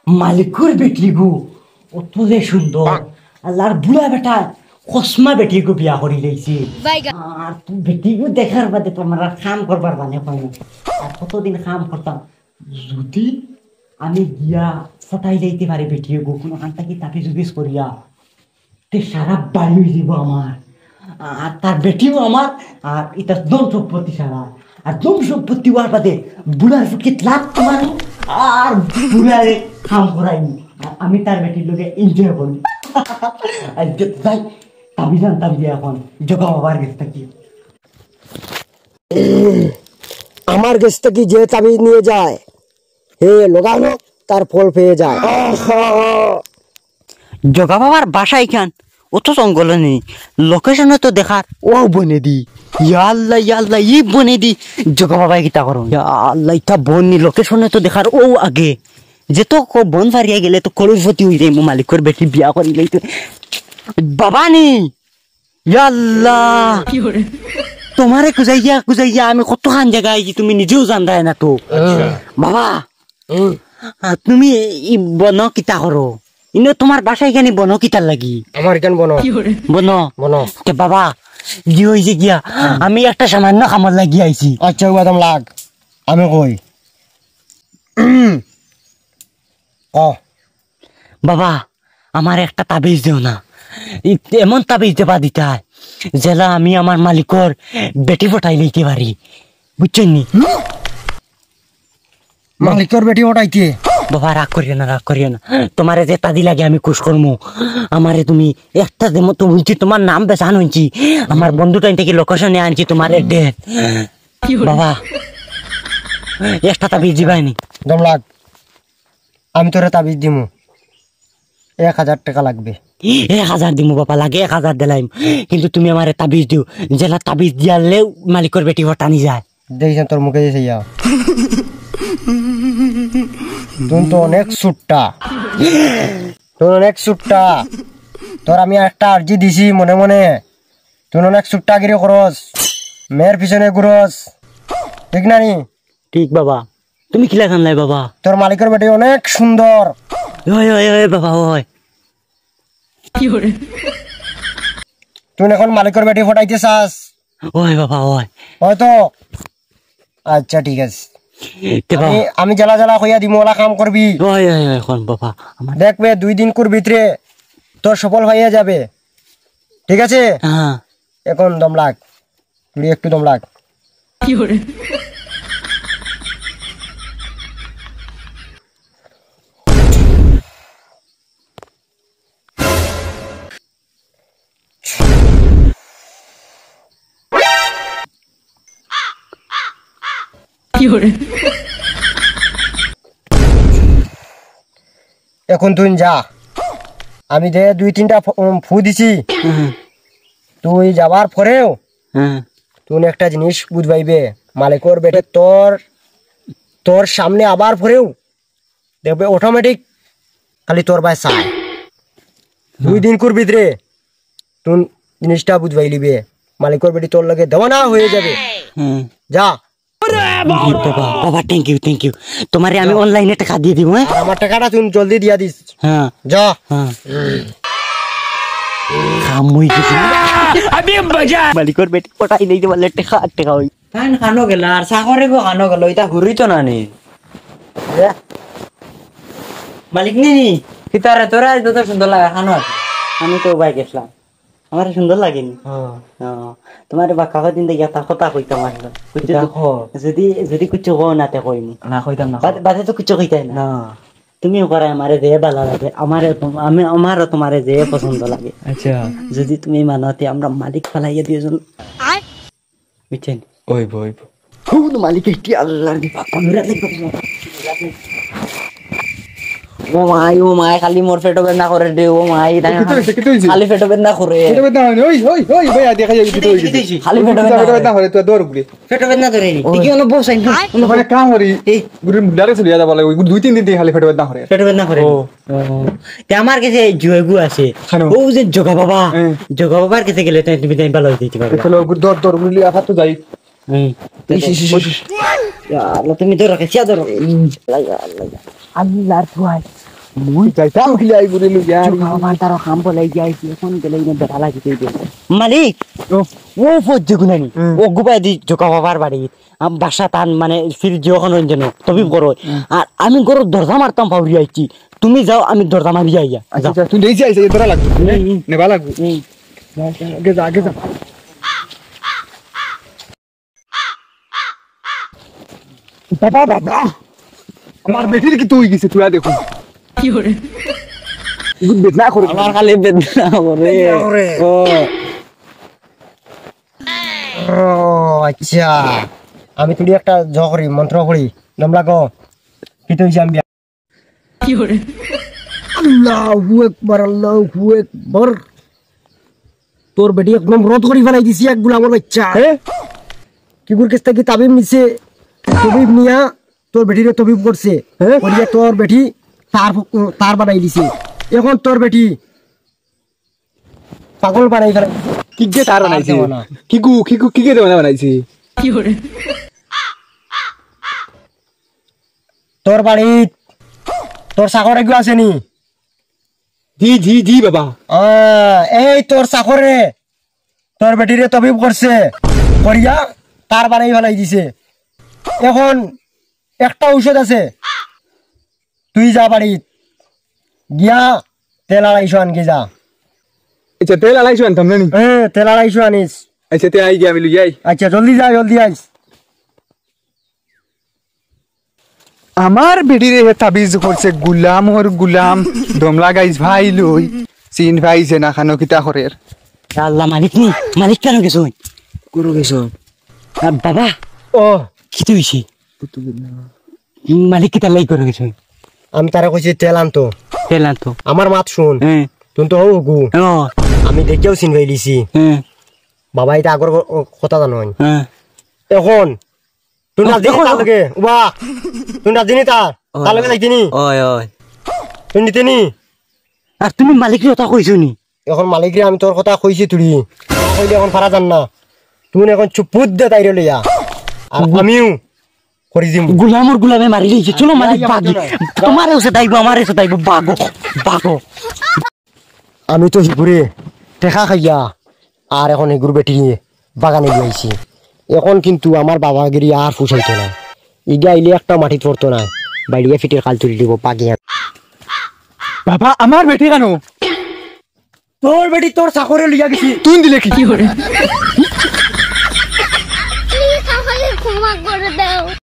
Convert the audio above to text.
মালিকুর বেটি গো অত যে সুন্দর আল্লাহর বুড়া বেটা কসমা বেটি গো বিয়া করি লাইছে আর তুই বেটি গো দেখার বাদে তোমার কাম করবার মানে পাই না আর কতদিন কাম করতাম যদি আমি গিয়া ফটাই যাইতে পারি বেটি গো কোনো কানটা কি তাকে জুবিস করিয়া তে সারা বাড়ি হয়ে যাব আমার আর তার বেটিও আমার আর এটা দম সম্পত্তি সারা আর দম সম্পত্তি হওয়ার বাদে বুড়ার ফুটকে লাভ তোমার আর বুড়ারে কাম করাইনি আর আমি তার বেটির লোকে এনজয় করি আর যাই তাবি জানতাম যে এখন জগা বাবার গেছে থাকি আমার কাছ থেকে যে তাবিজ নিয়ে যায় হে লাগানো তার ফল পেয়ে যায়। জগা বাবার বাসা এখান অত জঙ্গল নেই লোকেশনে তো দেখার ও বনে দি ইয়াল্লা ই বনে দি জগা বাবা কিতা করো আল্লাহ ইটা বনি লোকেশনে তো দেখার ও আগে যে তো বন ফারিয়া গেলে তো করুপতি হয়ে যায় মালিকের বেটি বিয়া করিলে তো বাবা নি ইয়াল্লা তোমারে কুজাইয়া আমি কত খান জায়গা আইছি তুমি নিজেও জানদাই না তো বাবা তুমি বন কিতা করো ইনো তোমার বাসায় কেন বনো কিতার লাগি আমার কেন বনো বনো বনো কে বাবা কি হইছে গিয়া আমি একটা সামান্য কামত লাগি আইছি আচ্ছা বাদাম লাগ আমি কই ও বাবা আমার একটা তাবিজ দেও না এমন তাবিজ দেবা দিতা জেলা আমি আমার মালিকর বেটি ফটাই লইতে পারি বুঝছেন নি মালিকের বেটি ওটাইতে বাবা রাগ করিও না তোমারে যে তাদি লাগে আমি খুশ করবো আমারে তুমি একটা দেমো তো বলছি তোমার নাম বেসান হইছি আমার বন্ধুটা থেকে লোকেশনে আনছি তোমার ডেট বাবা একটা তাবিজ দিবাইনি দম লাগ আমি তোরে তাবিজ দিমু 1000 টাকা লাগবে 1000 দিমু বাবা লাগে 1000 দিলাইম কিন্তু তুমি আমারে তাবিজ দিও জেলা তাবিজ দিয়ালে মালিকের বেটি হটানি যায় দেখিস তোর মুখে দিয়েছে ইয়া তুই তো অনেক সুট্টা তোর আমি একটা আর্জি দিছি মনে মনে তুই অনেক সুট্টা গিরি করস মেয়ের পিছনে ঘুরস ঠিক না নি ঠিক বাবা তুমি কি লাগান লাই বাবা তোর মালিকের বেটি অনেক সুন্দর ওই বাবা ওই তুই এখন মালিকের বেটি ফটাইতে চাস ওই বাবা ওই হয়তো আচ্ছা ঠিক আছে আমি জ্বালা হইয়া দিমু ওলা কাম করবি ওই এখন বাবা দেখবে 2 দিন কুর ভিতরে তোর সফল হইয়া যাবে ঠিক আছে হ্যাঁ এখন দম লাগ তুই একটু দম লাগ এখন তুই যা আমি দে 2-3টা ফু দিছি তুই যাবার পরেও তুই একটা জিনিস বুঝবাইবে মালিকর বেটে তোর সামনে আবার পরেও দেখবে অটোমেটিক খালি তোর ভাই চায় 2 দিন কুর ভিতরে তুই জিনিসটা বুঝবাই লিবে মালিকর বেটি তোর লগে দেওয়া না হয়ে যাবে যা বাবা থ্যাংক ইউ তোমারে আমি অনলাইনে টাকা দিয়ে দিব হ্যাঁ আমার টাকাটা তুই জলদি দিয়া দিস হ্যাঁ যা হ্যাঁ কামুই কিছু আমি মজা মালিকর বেটি পটাই নেই তো বলে টাকা হই কান খানো গেল আর সাগরে গো খানো গেল এটা ঘুরি তো না নি মালিক নি কিতারে তোরা তো সুন্দর লাগা খানো আমি তো বাই গেছলাম আমার সুন্দর লাগেনি তোমার বাক্কা দিন দেখি তা কথা কইতাম আসলে যদি কিছু কো না তে কইনি না কইতাম না বাদে তো কিছু কইতাই না তুমিও করে আমারে যে ভালো লাগে আমারও তোমারে যে পছন্দ লাগে আচ্ছা যদি তুমি মানতে আমরা মালিক ফালাইয়া দিয়েছেন বুঝছেন ওই মালিক কি আল্লাহ ও মাই খালি মোর পেটো বেদনা করে দে ও মাই খালি পেটো বেদনা করে ওই ভাই দেখা যাবে কি হইছে খালি পেটো বেদনা করে তুই দৌড় গুলি পেটো বেদনা করে নি ঠিকই হলো বসাই মানে কাম করি গুরি মুডারে চলে যাবা লাগে 2-3 দিন দিয়ে খালি পেটো বেদনা করে ও তে আমার কাছে জয়গু আছে ও যে জগা বাবার কাছে গেলে তুমি তাই ভালো দিতে পারবে চলো দৌড় গুলি আফা তো যাই আল্লাহ তুমি ধরো কে ধরো আল্লাহ আল্লাহ তুই মুই যাইতাম কি লাই গুরে লইয়া আমার তার কাম বলাই যাইছি এখন গেলে ইনে বেটা লাগি দিবে মালিক ও ফজ্জ গুনানি ও গুবাই দি জোকা বাবার বাড়ি বাসা তান মানে ফির যখন রঞ্জন তবে করো আর আমি গরো দরজা মারতাম পাউরি আইছি তুমি যাও আমি দরজা মারি আইয়া আচ্ছা তুই দেইছি আইছে তোরা লাগবে নেবা লাগবে আগে যা আগে যা বাবা বাবা আমার বেটির কি তুই গেছে তুই দেখো কি হরে গুড বেদনা করে আমার খালি বেদনা করে ও আচ্ছা আমি তুই একটা জ করি মন্ত্র করি নামলা গো কি তুই জানবি কি হরে আল্লাহু আকবার তোর বেটি একদম রদ করি ফেলাই দিছি এক গুলামর বাচ্চা কি গুর কেস থেকে তাবিব নিছে তবিব নিয়া তোর বেটিরে তবিব করছে করিয়া তোর বেটি তার বানাই দিছে এখন তোর বেটি পাগল বানাই ফেলাই কি গে তার বানাইছে কি গে বানাইছে কি হরে তোর বাড়ি তোর চাকর একটু আছে নি জি জি জি বাবা এই তোর চাকরে তোর বেটিরে তবিব করছে করিয়া তার বানাই ফেলাই দিছে এখন একটা ঔষধ আছে তুই যা বাড়ি গিয়া তেল আড়াইশো আনকি যা আচ্ছা তেল আলাইছো আনতাম না নি তেল আড়াইশো আনিস আচ্ছা তে আই গিয়া আমি লই আই আচ্ছা জলদি যা জলদি আইস আমার বেটিরে তাবিজ করছে গুলাম দমলা গাইস ভাই লই চিন ভাই যে না খানো কিতা করের আল্লাহ মালিক নি মালিক কেন গেছো গুরু গেছো বাবা ও কি তুইছি মালিক কিতা লাই করে গেছো আমি তারা কইছি তেল আনতো পেলাম তো আমার মাত শুন তুই তো হগু আমি দেখেও চিন ভাইলিছি বাবা এটা আগর কথা জানো এখন তুই না দেখো লাগে উবা তুই না দিনি তার লাগে লাগদিনি ওই ওই তুই নিতেনি আর তুমি মালিকের কথা কইছো নি এখন মালিকরে আমি তোর কথা কইছি তুই কইলে এখন পারা যান না তুই এখন চুপুত দে তাইরে লইয়া আর আমিও করি দিম গুলামে মারি দিয়েছে চলো মালিক বাগি তোমার এসে দাইব আমার এসে দাইব বাগো বাগো আমি তো হিপুরে টেকা খাইয়া আর এখন এগুর বেটি বাগানে গিয়েছি এখন কিন্তু আমার বাবাগিরি আর ফুসাইতো না ইগা আইলে একটা মাটিত পড়তো না বাইরিয়া ফিটের কাল তুলি দিব পাগিয়া বাবা আমার বেটি কেন তোর বেটি তোর চাকরে লিয়া গেছি তুই দিলে কি কি হরে প্লিজ আমাকে ক্ষমা করে দাও।